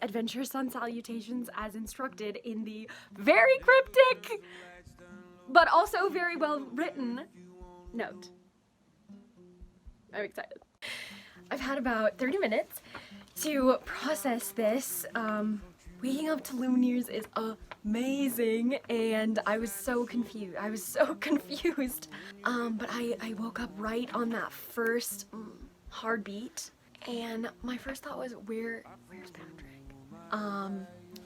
adventure sun salutations as instructed in the very cryptic, but also very well written note. I'm excited. I've had about 30 minutes to process this. Waking up to Lumineers is amazing, and I was so confused. But I woke up right on that first hard beat, and my first thought was, where's Patrick?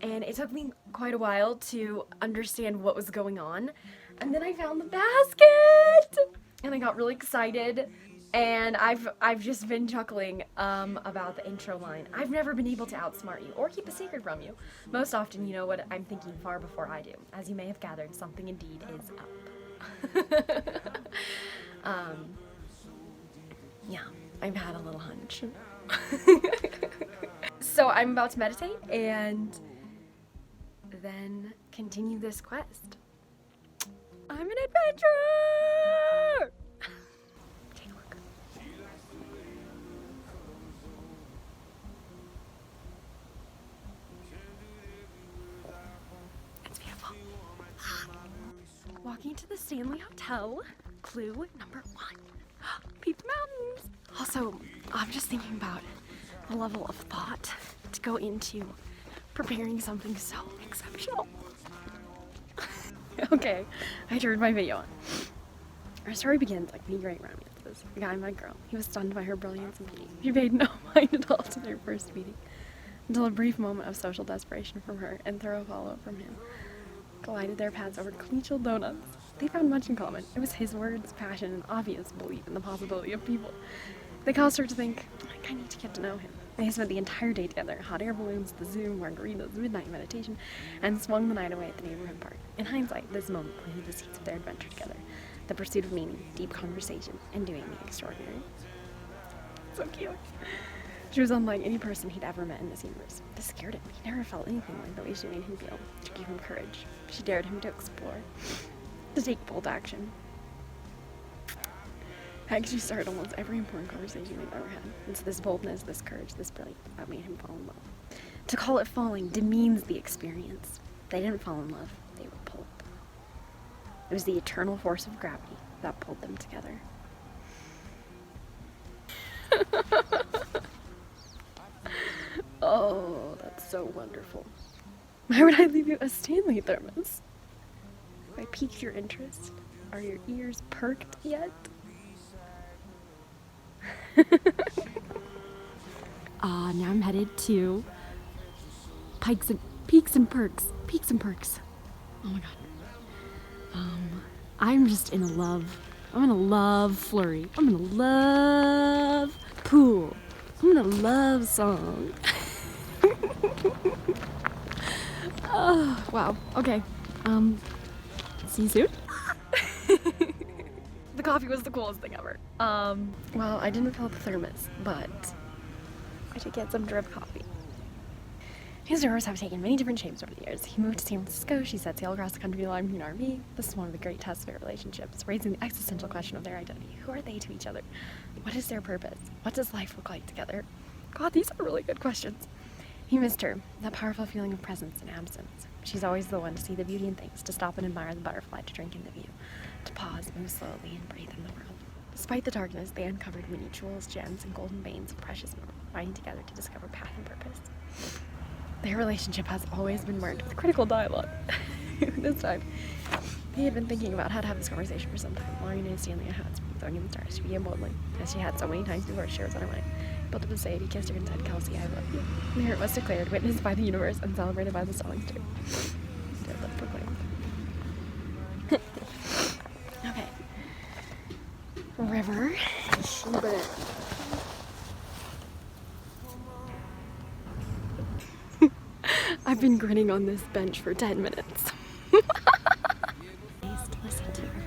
And it took me quite a while to understand what was going on, and then I found the basket, and I got really excited. And I've just been chuckling about the intro line. I've never been able to outsmart you or keep a secret from you. Most often, you know what I'm thinking far before I do. As you may have gathered, something indeed is up. Yeah, I've had a little hunch. So I'm about to meditate and then continue this quest. I'm an adventurer! Walking to the Stanley Hotel. Clue number 1. Peep the mountains. Also, I'm just thinking about the level of thought to go into preparing something so exceptional. Okay, I turned my video on. Our story begins like any great romances. A guy met a girl. He was stunned by her brilliance and beauty. He paid no mind at all to their first meeting, until a brief moment of social desperation from her and thorough follow-up from him collided their paths over collegial donuts. They found much in common. It was his words, passion, and obvious belief in the possibility of people. They caused her to think, I need to get to know him. They spent the entire day together, hot air balloons, the zoo, margaritas, midnight meditation, and swung the night away at the neighborhood park. In hindsight, this moment planted the seeds of their adventure together. The pursuit of meaning, deep conversation, and doing the extraordinary. So cute. She was unlike any person he'd ever met in this universe. This scared him. He never felt anything like the way she made him feel. She gave him courage. She dared him to explore, to take bold action. Heck, she started almost every important conversation they've ever had. It's this boldness, this courage, this brilliance that made him fall in love. To call it falling demeans the experience. They didn't fall in love. They were pulled. It was the eternal force of gravity that pulled them together. Oh, that's so wonderful. Why would I leave you a Stanley thermos? Have I piqued your interest? Are your ears perked yet? Now I'm headed to Peaks and Perks. Oh my god. I'm just in a love. I'm in a love flurry. I'm in a love pool. I'm in a love song. Oh, wow. Okay. See you soon. The coffee was the coolest thing ever. Well, I didn't fill up the thermos, but I did get some drip coffee. His doors have taken many different shapes over the years. He moved to San Francisco. She set sail across the country to line an RV. This is one of the great tests of their relationships, raising the existential question of their identity. Who are they to each other? What is their purpose? What does life look like together? God, these are really good questions. He missed her, that powerful feeling of presence and absence. She's always the one to see the beauty in things, to stop and admire the butterfly, to drink in the view, to pause, move slowly, and breathe in the world. Despite the darkness, they uncovered many jewels, gems, and golden veins of precious metal, riding together to discover path and purpose. Their relationship has always been marked with critical dialogue. This time, he had been thinking about how to have this conversation for some time, longing to stand the hats, throwing in the stars, to begin boldly, as she had so many times before. She was on her way. Built up to say it, he kissed her and said, Kelsey, I love you. And here it was declared, witnessed by the universe, and celebrated by the stars too. Did that proclaim. Okay. River. I've been grinning on this bench for 10 minutes. Nice to listen to her.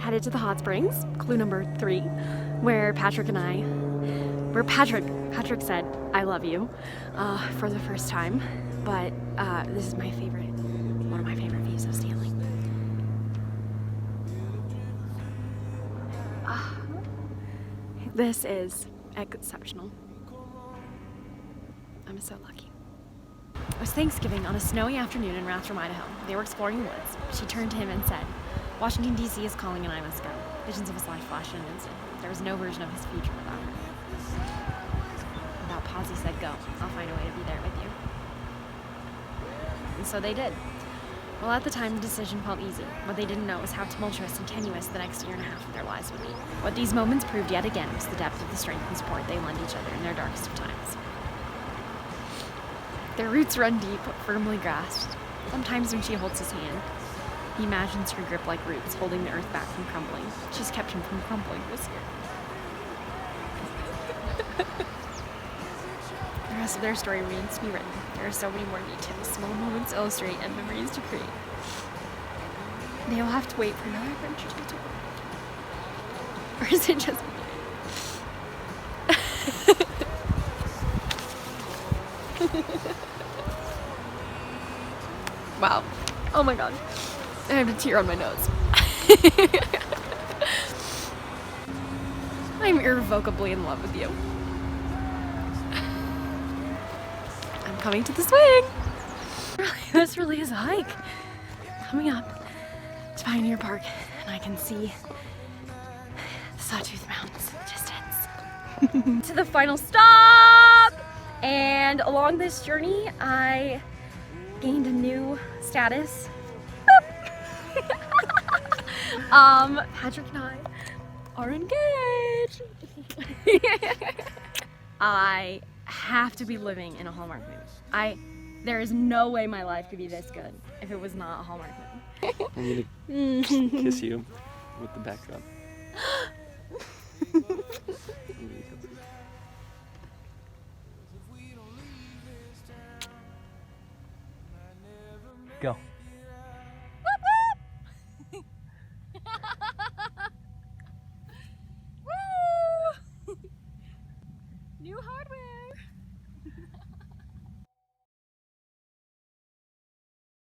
Headed to the hot springs, clue number 3, where Patrick said, I love you, for the first time. But this is one of my favorite views of Stanley. This is exceptional. I'm so lucky. It was Thanksgiving on a snowy afternoon in Rathdrum, Idaho. They were exploring the woods. She turned to him and said, "Washington, D.C. is calling and I must go." Visions of his life flashed in an instant. There was no version of his future without her. Without pause, he said, "Go. I'll find a way to be there with you." And so they did. Well, at the time, the decision felt easy. What they didn't know was how tumultuous and tenuous the next year and a half of their lives would be. What these moments proved yet again was the depth of the strength and support they lend each other in their darkest of times. Their roots run deep, firmly grasped. Sometimes when she holds his hand, he imagines her grip like roots, holding the earth back from crumbling. She's kept him from crumbling this year. The rest of their story remains to be written. There are so many more details, small moments to illustrate, and memories to create. They will have to wait for another adventure to be told. Or is it just me? Wow. Oh my god. I have a tear on my nose. I'm irrevocably in love with you. I'm coming to the swing. This really is a hike. Coming up to Pioneer Park, and I can see the Sawtooth Mountains in the distance. To the final stop! And along this journey, I gained a new status. Patrick and I are engaged. I have to be living in a Hallmark movie. There is no way my life could be this good if it was not a Hallmark movie. I'm gonna kiss you with the backdrop. Go.